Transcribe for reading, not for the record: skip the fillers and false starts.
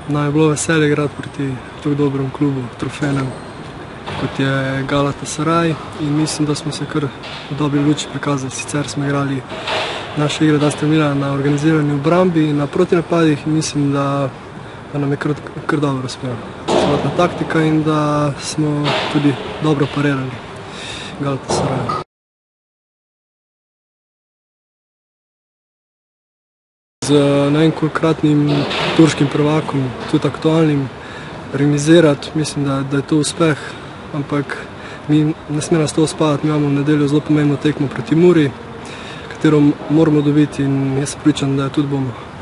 Nam je bilo veselje igrati proti tako dobrem klubu, trofejnem, kot je Galatasaray, in mislim, da smo se kar v dobri luči prikazali. Sicer smo igrali naše igre, da ste imeli na organizirani obrambi in na protinapadih, in mislim, da nam je kar dobro uspelo. Celotna taktika in da smo tudi dobro parirali Galatasaraju. Z nekolikratnim turškim prvakom, tudi aktualnim, remizirati, mislim, da je to uspeh, ampak mi ne sme nas to uspadati. Mi imamo v nedeljo zelo pomembno tekmo proti Muri, katero moramo dobiti, in jaz sem prepričan, da jo tudi bomo.